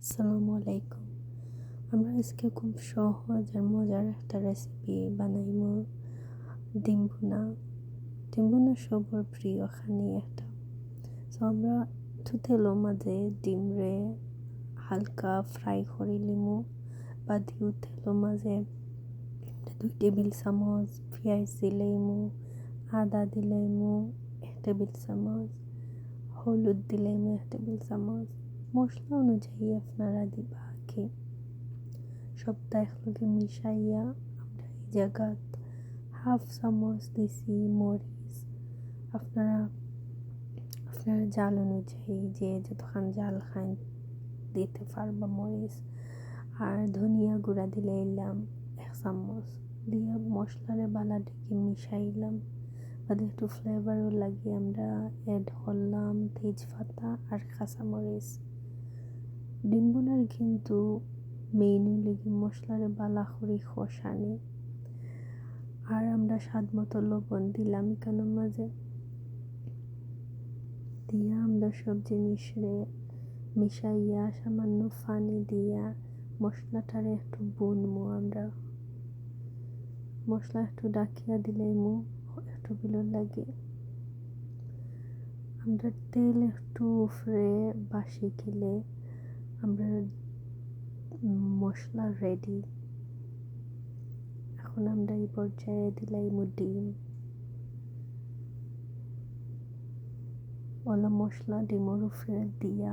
আসসালামু আলাইকুম। আমরা আজকে খুব সহজ আর মজার একটা রেসিপি বানাইমু। ডিম ভুনা। ডিম ভুনা সবার প্রিয় খানি একটা। আমরা তেলের মাঝে ডিম রে হালকা ফ্রাই করে লিমু বা দিও তেলের মাঝে 2 টেবিল চামচ পেঁয়াজ দিলাইমু, আদা দিলাইমু 1 টেবিল চামচ, হলুদ দিলাইমু 1 টেবিল চামচ। মশলা অনুযায়ী আপনারা দিবা কি সবটা একলগে মিশাইয়া আমরা এই জায়গাত হাফ চামচ দিছি মরিচ। আপনারা জাল অনুযায়ী যে যতখান জাল খান দিতে পারবা মরিচ। আর ধনিয়া গুঁড়া দিলে এলাম 1 চামচ দিয়া মশলারে বালা ডেকে মিশাইলাম। বাদে একটু ফ্লেভারও লাগে আমরা অ্যাড করলাম তেজপাতা আর কাঁচামরিচ। ডিম ভুনার কিন্তু মেইন লেগে মশলারে বালা করে কষানি। আর আমরা স্বাদ মতো লবণ দিলাম এখানের মাঝে দিয়া আমরা সব জিনিসরে মিশাইয়া সামান্য পানি দিয়া মশলাটারে একটু বুনমু। আমরা মশলা একটু ডাকিয়া দিলাইমু একটু বিলো লাগে। আমরা তেল একটু উপরে বাসি খেলে আমরা মশলা রেডি। এখন আমরা এই পর্যায়ে দিলাইমু ডিম। ওলা মশলা ডিমের উপরে দিয়া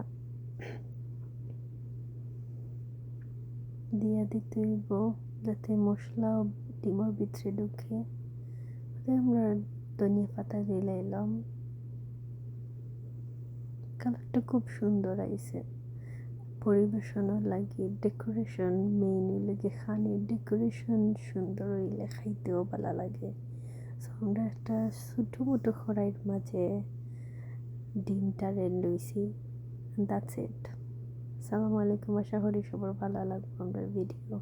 দিতে হইব যাতে মশলা ডিমের ভিতরে ঢুকে। আমরা ধনিয়া পাতা দিলাইলাম। কালারটা খুব সুন্দর আইছে। পরিবেশনের লাগে ডেকোরেশন মেইন লাগে খানির ডেকোরেশন সুন্দর হইলে খাইতেও ভালো লাগে। আমরা একটা ছোটো মোটো কড়াইয়ের মাঝে ডিমটারে লইছি। That's it. আসসালামু আলাইকুম। আশা করি সবার ভালো লাগবে আমার ভিডিও।